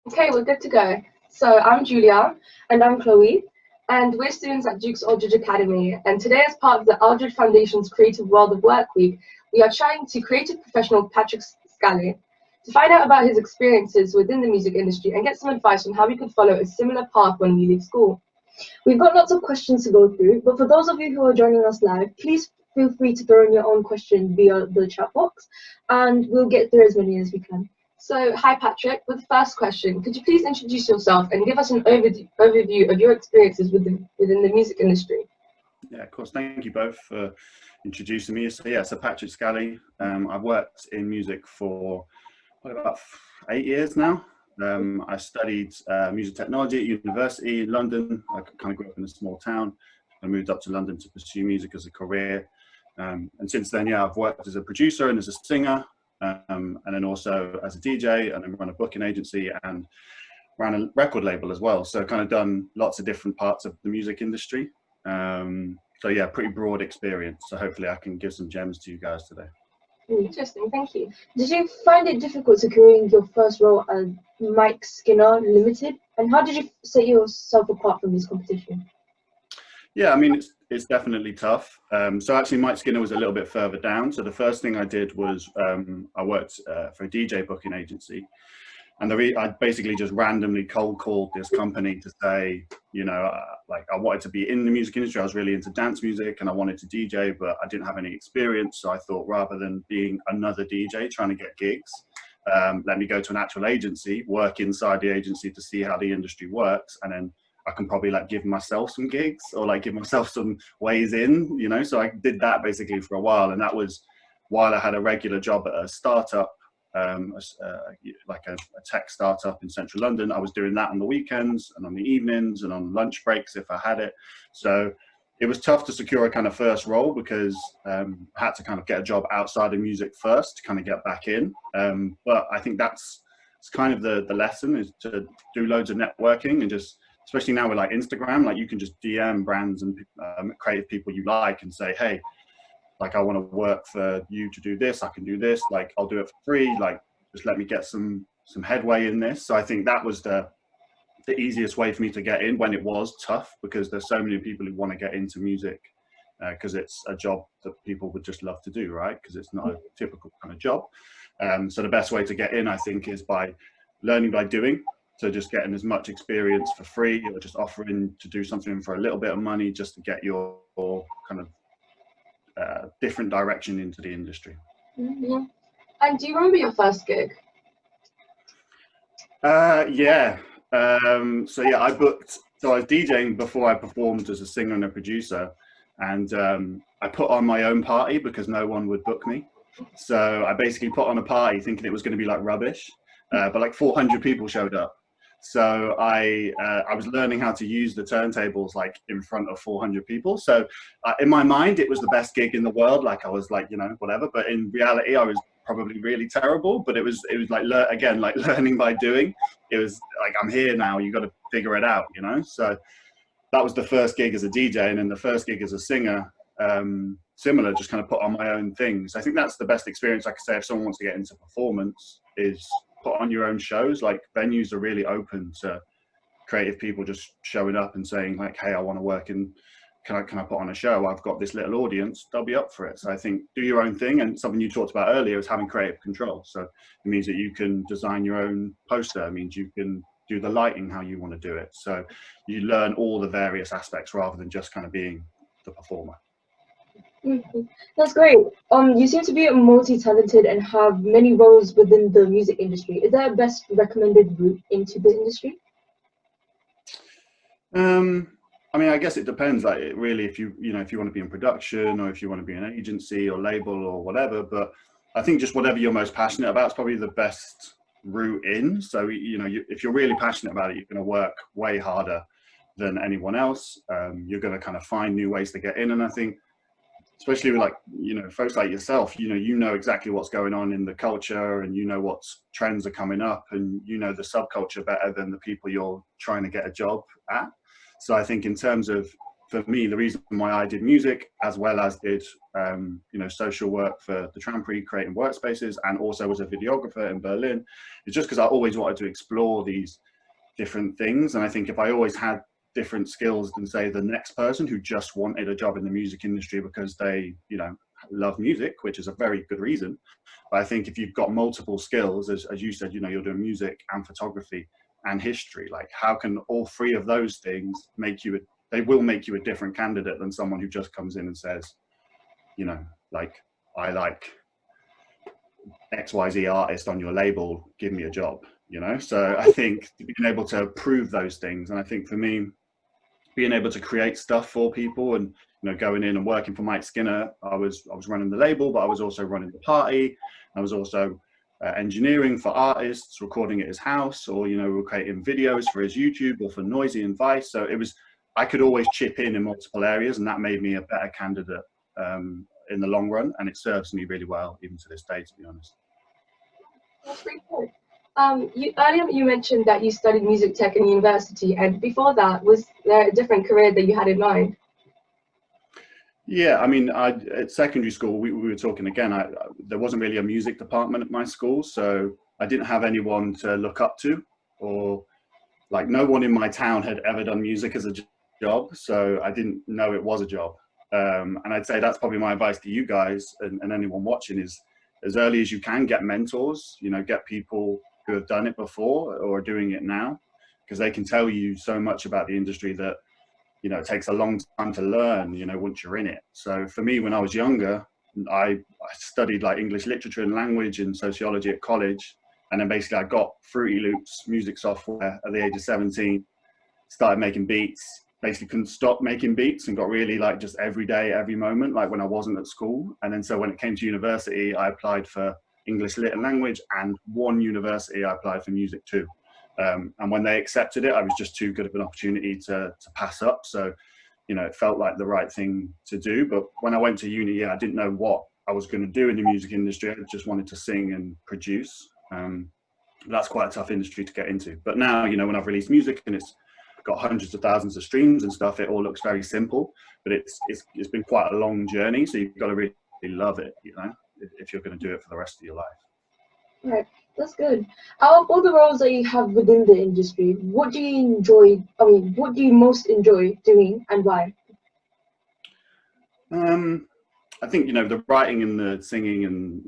Okay, we're good to go. So I'm Julia, and I'm Chloe, and we're students at Duke's Aldridge Academy. And today, as part of the Aldridge Foundation's Creative World of Work Week, we are chatting to creative professional Patrick Scally to find out about his experiences within the music industry and get some advice on how we could follow a similar path when we leave school. We've got lots of questions to go through, but for those of you who are joining us live, please feel free to throw in your own question via the chat box, and we'll get through as many as we can. So, hi Patrick, with the first question, could you please introduce yourself and give us an overview of your experiences within the music industry? Yeah, of course. Thank you both for introducing me. So Patrick Scally. I've worked in music for about 8 years now. I studied music technology at university in London. I kind of grew up in a small town. I moved up to London to pursue music as a career. And since then, yeah, I've worked as a producer and as a singer, and then also as a DJ, and then run a booking agency and ran a record label as well. So kind of done lots of different parts of the music industry. So yeah, pretty broad experience. So hopefully I can give some gems to you guys today. Interesting, thank you. Did you find it difficult securing your first role at Mike Skinner Limited? And how did you set yourself apart from this competition? Yeah, I mean, it's definitely tough. So actually Mike Skinner was a little bit further down. So the first thing I did was I worked for a DJ booking agency. And I basically just randomly cold called this company to say, like I wanted to be in the music industry. I was really into dance music and I wanted to DJ, but I didn't have any experience. So I thought rather than being another DJ trying to get gigs, let me go to an actual agency, work inside the agency to see how the industry works. And then I can probably like give myself some gigs or like give myself some ways in, So I did that basically for a while. And that was while I had a regular job at a startup. Like a tech startup in central London. I was doing that on the weekends and on the evenings and on lunch breaks if I had it. So it was tough to secure a kind of first role because I had to kind of get a job outside of music first to kind of get back in. But I think it's kind of the lesson is to do loads of networking and just, especially now with like Instagram, like you can just DM brands and creative people you like and say, hey, like I want to work for you to do this, I can do this, like I'll do it for free, like just let me get some headway in this. So I think that was the easiest way for me to get in when it was tough, because there's so many people who want to get into music because it's a job that people would just love to do, right? Because it's not a typical kind of job. So the best way to get in, I think, is by learning by doing. So just getting as much experience for free or just offering to do something for a little bit of money just to get your kind of different direction into the industry. Mm-hmm. And do you remember your first gig? Yeah. So yeah, I was DJing before I performed as a singer and a producer, and I put on my own party because no one would book me. So I basically put on a party thinking it was going to be like rubbish, but like 400 people showed up. So I was learning how to use the turntables like in front of 400 people. So in my mind, it was the best gig in the world. Like I was like, whatever. But in reality, I was probably really terrible. But it was like like learning by doing. It was like, I'm here now. You got to figure it out, So that was the first gig as a DJ, and then the first gig as a singer. Similar, just kind of put on my own things. I think that's the best experience I could say if someone wants to get into performance is put on your own shows. Like venues are really open to creative people just showing up and saying like, hey, I want to work in, can I put on a show? I've got this little audience, they'll be up for it. So I think do your own thing. And something you talked about earlier is having creative control. So it means that you can design your own poster. It means you can do the lighting how you want to do it. So you learn all the various aspects rather than just kind of being the performer. Mm-hmm. That's great. You seem to be multi-talented and have many roles within the music industry. Is there a best recommended route into the industry? I mean, I guess it depends. Like, it really, if you want to be in production or if you want to be an agency or label or whatever. But I think just whatever you're most passionate about is probably the best route in. So if you're really passionate about it, you're going to work way harder than anyone else. You're going to kind of find new ways to get in, and I think, especially with like, folks like yourself, you know exactly what's going on in the culture and what trends are coming up and the subculture better than the people you're trying to get a job at. So I think in terms of for me, the reason why I did music as well as did, you know, social work for the Tram Prix, creating workspaces, and also was a videographer in Berlin, is just because I always wanted to explore these different things. And I think if I always had different skills than, say, the next person who just wanted a job in the music industry because they, you know, love music, which is a very good reason. But I think if you've got multiple skills, as you said, you know, you're doing music and photography and history, like how can all three of those things make you they will make you a different candidate than someone who just comes in and says, you know, like, I like XYZ artist on your label, give me a job, you know? So I think being able to prove those things, and I think for me, being able to create stuff for people, and, you know, going in and working for Mike Skinner, I was running the label, but I was also running the party. I was also engineering for artists, recording at his house, or, you know, creating videos for his YouTube or for Noisy and Vice. So it was, I could always chip in multiple areas, and that made me a better candidate in the long run, and it serves me really well even to this day, to be honest. That's pretty cool. Earlier you mentioned that you studied music tech in university, and before that, was there a different career that you had in mind? Yeah, I mean, at secondary school, we were talking again, there wasn't really a music department at my school, so I didn't have anyone to look up to, or like no one in my town had ever done music as a job, so I didn't know it was a job. And I'd say that's probably my advice to you guys and anyone watching is, as early as you can, get mentors, you know, get people who have done it before or are doing it now, because they can tell you so much about the industry that, you know, it takes a long time to learn, you know, once you're in it. So for me, when I was younger, I studied like English literature and language and sociology at college. And then basically I got Fruity Loops music software at the age of 17, started making beats, basically couldn't stop making beats, and got really like just every day, every moment, like when I wasn't at school. And then so when it came to university, I applied for English lit and language, and one university I applied for music too. And when they accepted it, I was just too good of an opportunity to pass up. So, you know, it felt like the right thing to do. But when I went to uni, yeah, I didn't know what I was going to do in the music industry. I just wanted to sing and produce. That's quite a tough industry to get into. But now, you know, when I've released music and it's got hundreds of thousands of streams and stuff, it all looks very simple. But it's been quite a long journey. So you've got to really love it, you know, if you're going to do it for the rest of your life. Right, that's good. Out of all the roles that you have within the industry, what do you enjoy? I mean, what do you most enjoy doing, and why? I think, you know, the writing and the singing and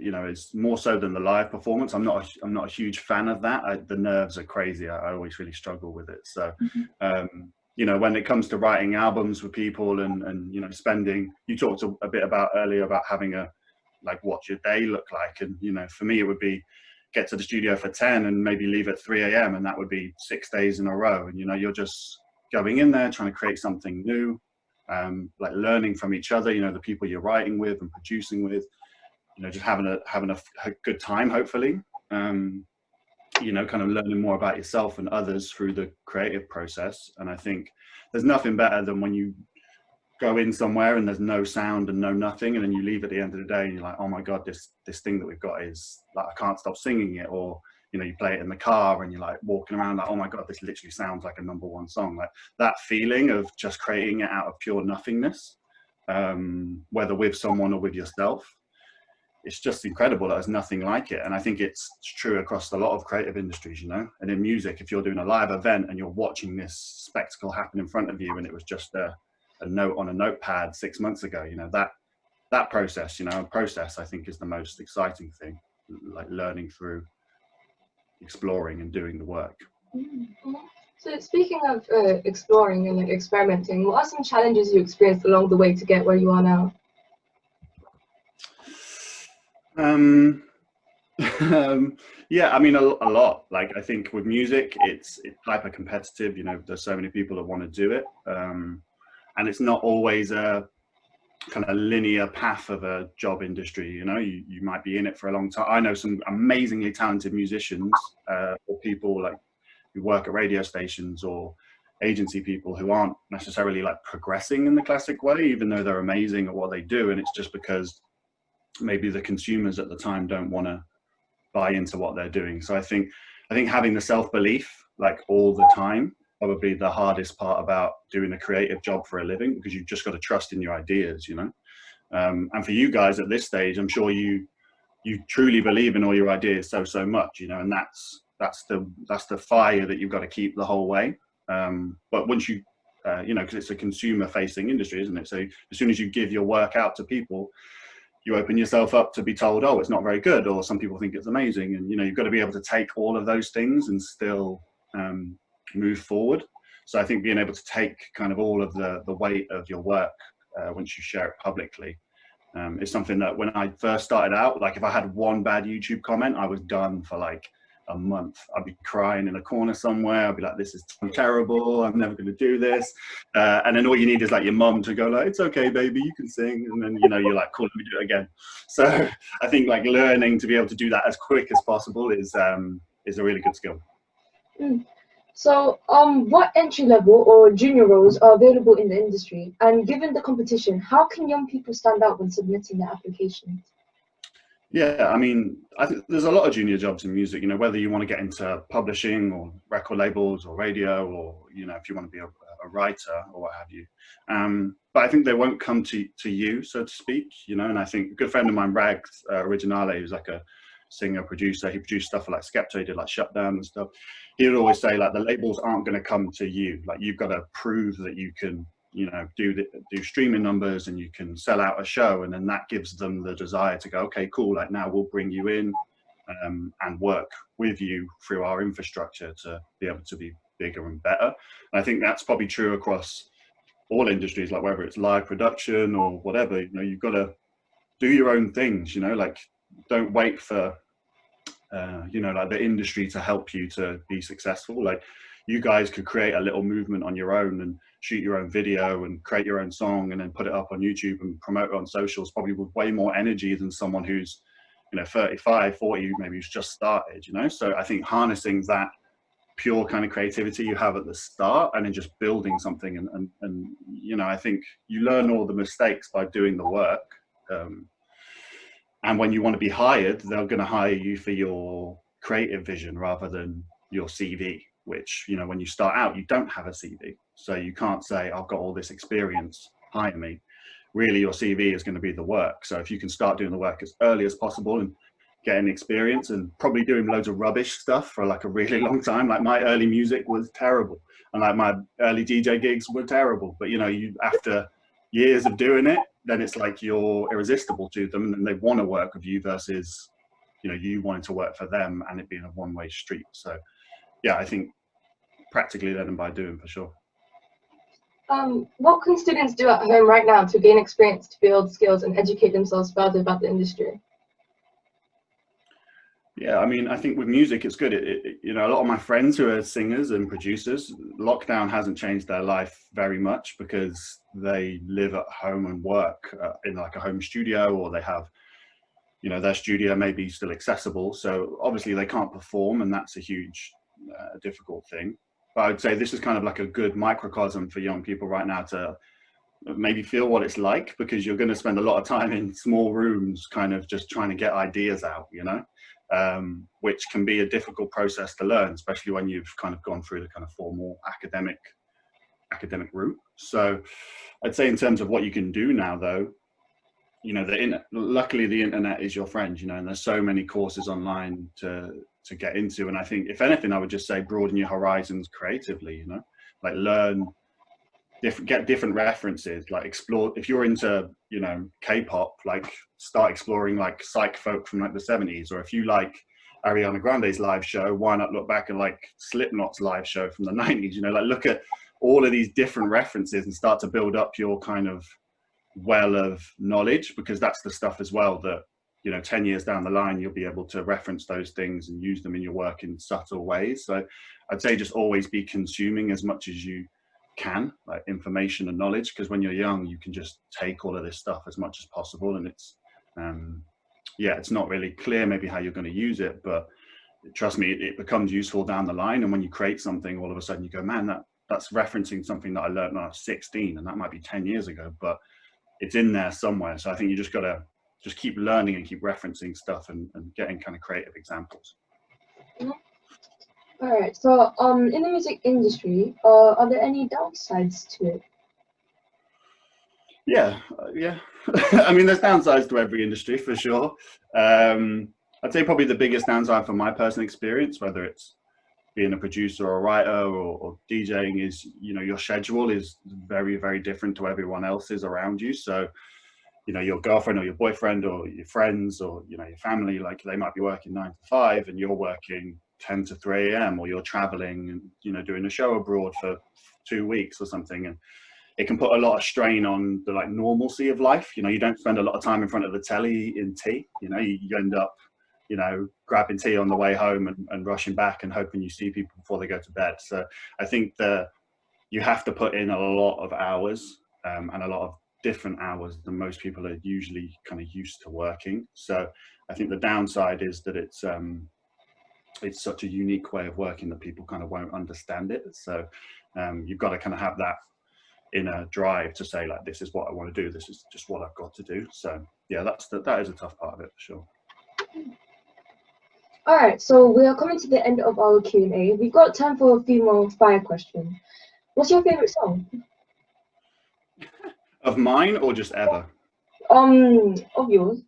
you know, is more so than the live performance. I'm not a huge fan of that. The nerves are crazy. I always really struggle with it. So you know, when it comes to writing albums for people and you know, spending, you talked a bit about earlier about having a, like, what's your day look like, and you know, for me it would be get to the studio for 10 and maybe leave at 3 a.m. and that would be 6 days in a row, and you know, you're just going in there trying to create something new, like learning from each other, you know, the people you're writing with and producing with, you know, just having a good time, hopefully, you know, kind of learning more about yourself and others through the creative process. And I think there's nothing better than when you go in somewhere and there's no sound and no nothing, and then you leave at the end of the day and you're like, oh my god, this thing that we've got is like, I can't stop singing it. Or you know, you play it in the car and you're like walking around like, oh my god, this literally sounds like a #1 song. Like that feeling of just creating it out of pure nothingness, whether with someone or with yourself, it's just incredible. There's nothing like it. And I think it's true across a lot of creative industries, you know. And in music, if you're doing a live event and you're watching this spectacle happen in front of you and it was just a note on a notepad 6 months ago, you know, that process, you know, I think is the most exciting thing, like learning through exploring and doing the work. Mm-hmm. So speaking of exploring and like experimenting, what are some challenges you experienced along the way to get where you are now? Yeah, I mean, a lot. Like, I think with music, it's hyper competitive, you know, there's so many people that want to do it. And it's not always a kind of linear path of a job industry, you know. You might be in it for a long time. I know some amazingly talented musicians or people like who work at radio stations or agency people who aren't necessarily like progressing in the classic way, even though they're amazing at what they do. And it's just because maybe the consumers at the time don't want to buy into what they're doing. So I think having the self-belief like all the time probably the hardest part about doing a creative job for a living, because you've just got to trust in your ideas, you know. And for you guys at this stage, I'm sure you truly believe in all your ideas so much, you know, and that's the fire that you've got to keep the whole way. But once you you know, because it's a consumer facing industry, isn't it? So as soon as you give your work out to people, you open yourself up to be told, oh, it's not very good, or some people think it's amazing. And, you know, you've got to be able to take all of those things and still move forward. So I think being able to take kind of all of the weight of your work once you share it publicly is something that when I first started out, like if I had one bad YouTube comment, I was done for like a month. I'd be crying in a corner somewhere. I'd be like, this is terrible. I'm never going to do this. And then all you need is like your mom to go like, it's okay, baby, you can sing. And then, you know, you're like, cool, let me do it again. So I think like learning to be able to do that as quick as possible is a really good skill. So, what entry level or junior roles are available in the industry? And given the competition, how can young people stand out when submitting their applications? Yeah, I mean, I think there's a lot of junior jobs in music, you know, whether you want to get into publishing or record labels or radio, or, you know, if you want to be a writer or what have you. But I think they won't come to you, so to speak, you know, and I think a good friend of mine, Rags Originale, who's like a singer, producer, he produced stuff for like Skepta, he did like Shutdown and stuff. He would always say like the labels aren't going to come to you, like you've got to prove that you can, you know, do streaming numbers and you can sell out a show, and then that gives them the desire to go, okay, cool, like now we'll bring you in and work with you through our infrastructure to be able to be bigger and better. And I think that's probably true across all industries, like whether it's live production or whatever, you know, you've got to do your own things, you know, like don't wait for you know, like the industry to help you to be successful. Like you guys could create a little movement on your own and shoot your own video and create your own song and then put it up on YouTube and promote it on socials, probably with way more energy than someone who's, you know, 35, 40, maybe who's just started, you know. So I think harnessing that pure kind of creativity you have at the start and then just building something and you know, I think you learn all the mistakes by doing the work. And when you want to be hired, they're going to hire you for your creative vision rather than your CV, which, you know, when you start out, you don't have a CV. So you can't say, I've got all this experience, hire me. Really, your CV is going to be the work. So if you can start doing the work as early as possible and getting experience and probably doing loads of rubbish stuff for like a really long time. Like my early music was terrible. And like my early DJ gigs were terrible. But, you know, you after years of doing it, then it's like you're irresistible to them and they want to work with you versus, you know, you wanting to work for them and it being a one-way street. So yeah, I think practically learning by doing for sure. What can students do at home right now to gain experience, to build skills and educate themselves further about the industry? Yeah, I mean, I think with music, it's good. You know, a lot of my friends who are singers and producers, lockdown hasn't changed their life very much because they live at home and work in like a home studio, or they have, you know, their studio may be still accessible. So obviously they can't perform, and that's a huge, difficult thing. But I would say this is kind of like a good microcosm for young people right now to maybe feel what it's like, because you're going to spend a lot of time in small rooms kind of just trying to get ideas out, you know. Which can be a difficult process to learn, especially when you've kind of gone through the kind of formal academic route. So I'd say in terms of what you can do now, though, you know, luckily the internet is your friend, you know, and there's so many courses online to get into. And I think if anything, I would just say broaden your horizons creatively, you know, like learn get different references, like explore. If you're into, you know, K-pop, like start exploring like psych folk from like the 70s, or if you like Ariana Grande's live show, why not look back at like Slipknot's live show from the 90s, you know, like look at all of these different references and start to build up your kind of well of knowledge, because that's the stuff as well that, you know, 10 years down the line you'll be able to reference those things and use them in your work in subtle ways. So I'd say just always be consuming as much as you can, like information and knowledge, because when you're young you can just take all of this stuff as much as possible, and it's yeah, it's not really clear maybe how you're going to use it, but trust me, it becomes useful down the line. And when you create something, all of a sudden you go, man, that's referencing something that I learned when I was 16, and that might be 10 years ago, but it's in there somewhere. So I think you just got to just keep learning and keep referencing stuff and getting kind of creative examples. All right. So, in the music industry, are there any downsides to it? Yeah, yeah. I mean, there's downsides to every industry for sure. I'd say probably the biggest downside from my personal experience, whether it's being a producer or a writer or DJing, is your schedule is very, very different to everyone else's around you. So your girlfriend or your boyfriend or your friends or your family, like they might be working 9 to 5 and you're working 10 to 3 a.m. or you're traveling and doing a show abroad for 2 weeks or something, and it can put a lot of strain on the like normalcy of life. You don't spend a lot of time in front of the telly in tea. You end up grabbing tea on the way home and rushing back and hoping you see people before they go to bed. So I think that you have to put in a lot of hours, and a lot of different hours than most people are usually kind of used to working. So I think the downside is that it's such a unique way of working that people kind of won't understand it. So you've got to kind of have that inner drive to say, like, this is what I want to do, this is just what I've got to do. So yeah, that is a tough part of it for sure. All right. So we are coming to the end of our Q&A. We've got time for a few more fire questions. What's your favorite song? Of mine or just ever? Of yours.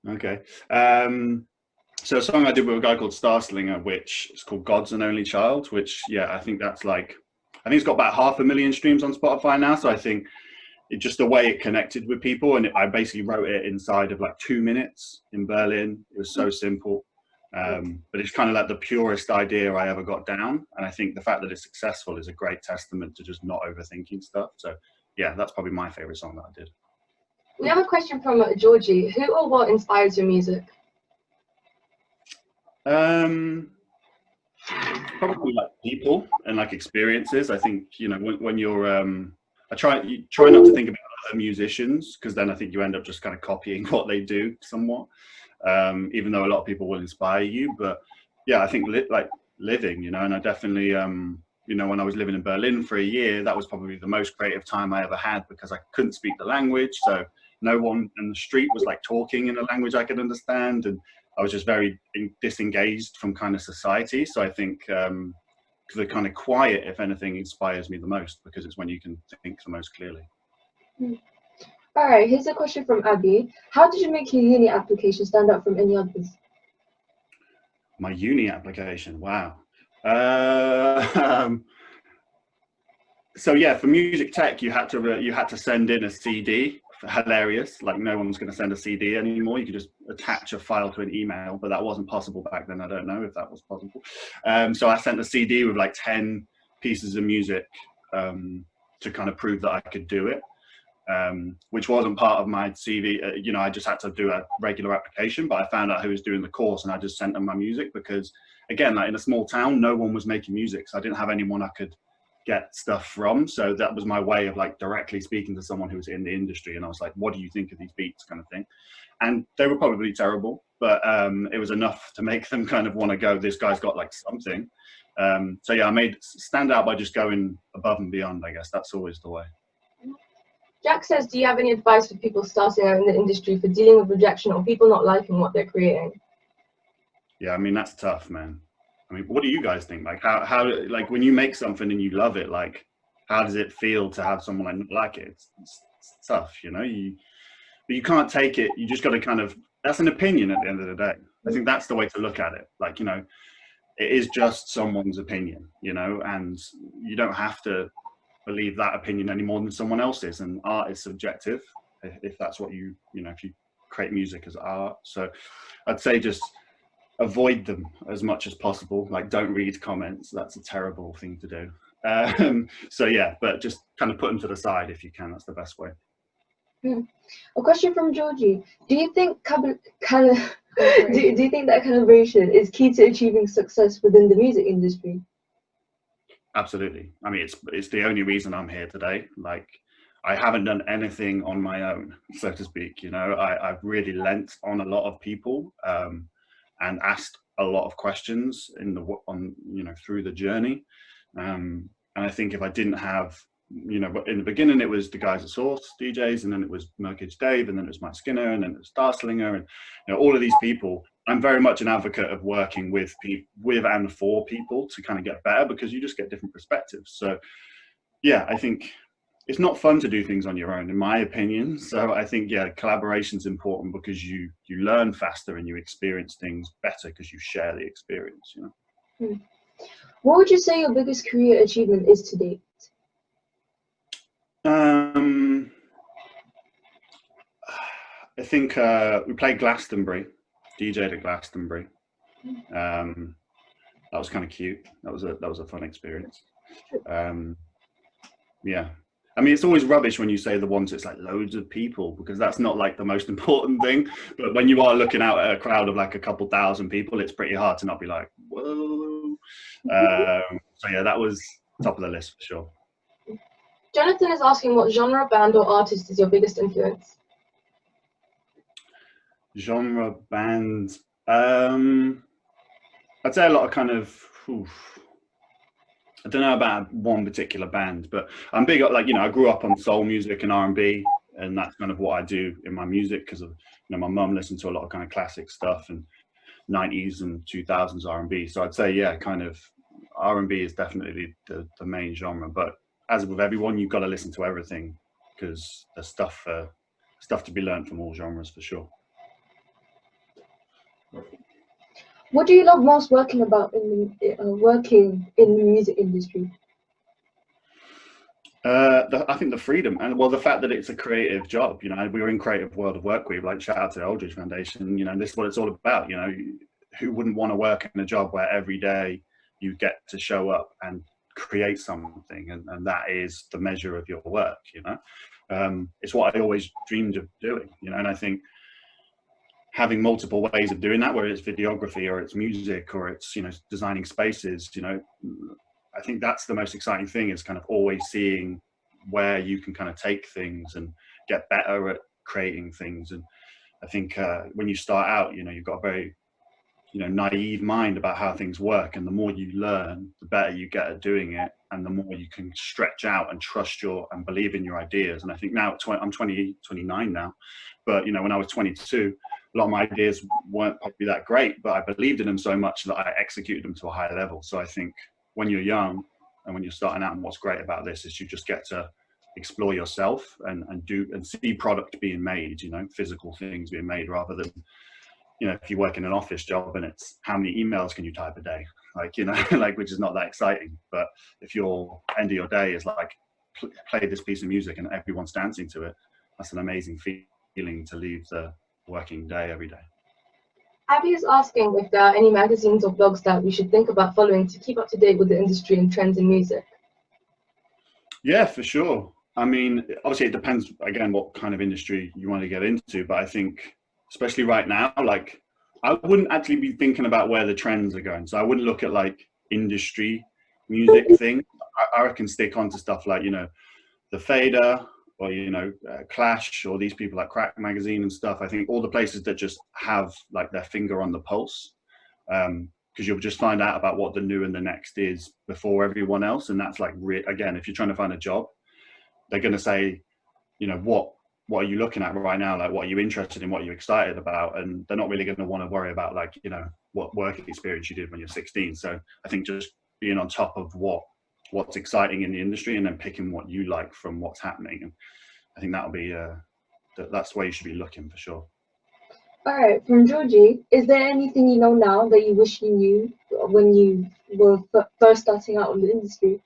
Okay. So a song I did with a guy called Starslinger, which is called God's an Only Child, which, yeah, I think it's got about 500,000 streams on Spotify now. So I think just the way it connected with people, and I basically wrote it inside of like 2 minutes in Berlin. It was so simple, but it's kind of like the purest idea I ever got down. And I think the fact that it's successful is a great testament to just not overthinking stuff. So yeah, that's probably my favorite song that I did. We have a question from Georgie. Who or what inspires your music? Probably like people and like experiences. I think when you're I try not to think about other musicians, because then I think you end up just kind of copying what they do somewhat, even though a lot of people will inspire you. But yeah, I think like living, and I definitely when I was living in Berlin for a year, that was probably the most creative time I ever had, because I couldn't speak the language, so no one in the street was like talking in a language I could understand, and I was just very disengaged from kind of society. So I think the kind of quiet, if anything, inspires me the most, because it's when you can think the most clearly. All right, here's a question from Abby. How did you make your uni application stand out from any others? My uni application, wow. So yeah, for music tech, you had to send in a CD. Hilarious, like no one's going to send a CD anymore. You could just attach a file to an email, but that wasn't possible back then. I don't know if that was possible. So I sent a CD with like 10 pieces of music to kind of prove that I could do it, which wasn't part of my CV. I just had to do a regular application, but I found out who was doing the course and I just sent them my music, because again, like in a small town, no one was making music, so I didn't have anyone I could get stuff from. So that was my way of like directly speaking to someone who was in the industry, and I was like, what do you think of these beats, kind of thing. And they were probably terrible, but it was enough to make them kind of want to go, this guy's got like something. So yeah, I made stand out by just going above and beyond. I guess that's always the way. Jack says, do you have any advice for people starting out in the industry for dealing with rejection or people not liking what they're creating? Yeah, I mean, that's tough, man. I mean, what do you guys think? Like, how like when you make something and you love it, like, how does it feel to have someone like it? It's tough, but you can't take it. You just got to kind of, that's an opinion at the end of the day. I think that's the way to look at it. Like, it is just someone's opinion, and you don't have to believe that opinion any more than someone else's. And art is subjective, if that's what if you create music as art. So I'd say just avoid them as much as possible. Like, don't read comments. That's a terrible thing to do. So yeah, but just kind of put them to the side if you can. That's the best way. A question from Georgie. Do you think do you think that calibration is key to achieving success within the music industry? Absolutely. I mean, it's the only reason I'm here today. Like, I haven't done anything on my own, so to speak. I've really lent on a lot of people, and asked a lot of questions through the journey. And I think if I didn't have, in the beginning it was the guys at Source, DJs, and then it was Merkage Dave, and then it was Mike Skinner, and then it was Starslinger, and all of these people I'm very much an advocate of working with people, with and for people to kind of get better, because you just get different perspectives. So yeah, I think it's not fun to do things on your own, in my opinion. So I think, yeah, collaboration is important because you learn faster and you experience things better because you share the experience, you know. What would you say your biggest career achievement is to date? I think we played Glastonbury, DJ'd at Glastonbury. That was kind of cute. That was a fun experience. Yeah. I mean, it's always rubbish when you say the ones it's like loads of people, because that's not like the most important thing. But when you are looking out at a crowd of like a couple thousand people, it's pretty hard to not be like, whoa. So yeah, that was top of the list for sure. Jonathan is asking, what genre, band, or artist is your biggest influence? Genre, band. I'd say a lot of kind of. I don't know about one particular band, but I'm big, like, you know, I grew up on soul music and R&B, and that's kind of what I do in my music, because of, you know, my mum listened to a lot of kind of classic stuff and 90s and 2000s R&B. So I'd say, yeah, kind of R&B is definitely the main genre. But as with everyone, you've got to listen to everything, because there's stuff to be learned from all genres for sure. What do you love most working in the music industry? I think the freedom, and well, the fact that it's a creative job. You know, we were in Creative World of Workweek, like, shout out to the Aldridge Foundation. You know, this is what it's all about. You know, who wouldn't want to work in a job where every day you get to show up and create something, and that is the measure of your work. You know, it's what I always dreamed of doing. You know, and I think having multiple ways of doing that, whether it's videography or it's music or it's, you know, designing spaces, you know, I think that's the most exciting thing, is kind of always seeing where you can kind of take things and get better at creating things. And I think when you start out, you know, you've got a very, you know, naive mind about how things work, and the more you learn, the better you get at doing it, and the more you can stretch out and trust and believe in your ideas. And I think now I'm 29 now, but, you know, when I was 22, a lot of my ideas weren't probably that great, but I believed in them so much that I executed them to a higher level. So I think when you're young and when you're starting out, and what's great about this is you just get to explore yourself and see product being made, you know, physical things being made, rather than, you know, if you work in an office job and it's how many emails can you type a day, like, you know, like, which is not that exciting. But if your end of your day is like, play this piece of music and everyone's dancing to it, that's an amazing feeling to leave the working day every day. Abby is asking if there are any magazines or blogs that we should think about following to keep up to date with the industry and trends in music. Yeah, for sure. I mean, obviously it depends, again, what kind of industry you want to get into, but I think, especially right now, like, I wouldn't actually be thinking about where the trends are going. So I wouldn't look at like industry music thing. I reckon stick on to stuff like, you know, the Fader, or, you know, Clash, or these people like Crack Magazine and stuff. I think all the places that just have like their finger on the pulse, because you'll just find out about what the new and the next is before everyone else. And that's like, again, if you're trying to find a job, they're going to say, you know, what are you looking at right now? Like, what are you interested in? What are you excited about? And they're not really going to want to worry about, like, you know, what work experience you did when you're 16. So I think just being on top of what's exciting in the industry, and then picking what you like from what's happening. And I think that'll be that's the way you should be looking, for sure. All right, from Georgie, is there anything you know now that you wish you knew when you were first starting out in the industry?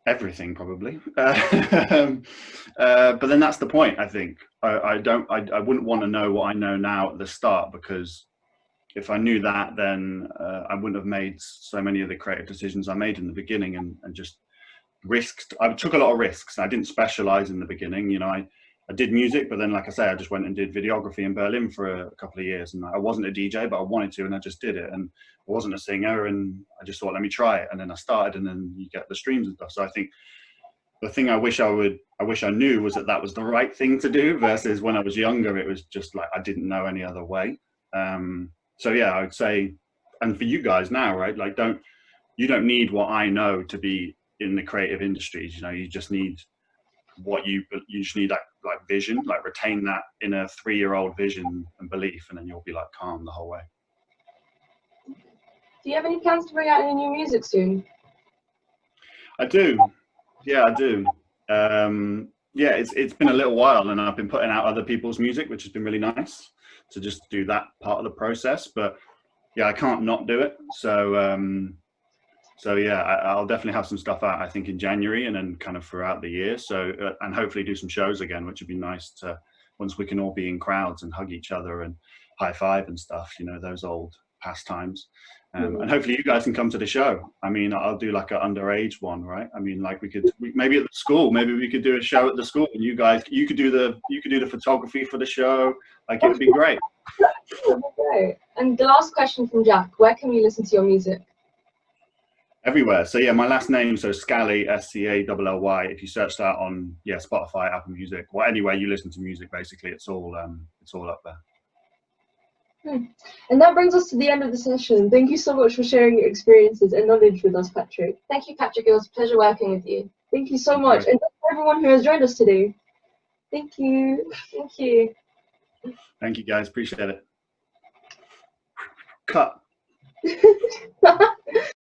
Everything, probably. But then that's the point. I think I wouldn't want to know what I know now at the start, because if I knew that, then I wouldn't have made so many of the creative decisions I made in the beginning, and just risked. I took a lot of risks. I didn't specialize in the beginning. You know, I did music, but then, like I say, I just went and did videography in Berlin for a couple of years, and I wasn't a DJ, but I wanted to, and I just did it. And I wasn't a singer, and I just thought, let me try it. And then I started, and then you get the streams and stuff. So I think the thing I wish I knew was that was the right thing to do, versus when I was younger, it was just like, I didn't know any other way. So yeah, I would say, and for you guys now, right? Like, you don't need what I know to be in the creative industries. You know, you just need what you just need, that like vision, like retain that inner 3-year-old vision and belief, and then you'll be like calm the whole way. Do you have any plans to bring out any new music soon? I do. Yeah, I do. Yeah, it's been a little while, and I've been putting out other people's music, which has been really nice to just do that part of the process. But yeah, I can't not do it. So yeah, I'll definitely have some stuff out, I think, in January, and then kind of throughout the year. So and hopefully do some shows again, which would be nice to, once we can all be in crowds and hug each other and high five and stuff, you know, those old pastimes. And hopefully you guys can come to the show. I mean, I'll do like an underage one, right? I mean, like maybe at the school, maybe we could do a show at the school, and you could do the photography for the show. Like, it would be great. That would be great. And the last question from Jack: where can we listen to your music? Everywhere. So yeah, my last name, so Scally, SCALLY. If you search that on Spotify, Apple Music, or anywhere you listen to music, basically, it's all up there. And that brings us to the end of the session. Thank you so much for sharing your experiences and knowledge with us, Patrick. Thank you, Patrick. It was a pleasure working with you. Thank you so much. And thank you everyone who has joined us today. Thank you. Thank you. Thank you, guys. Appreciate it. Cut.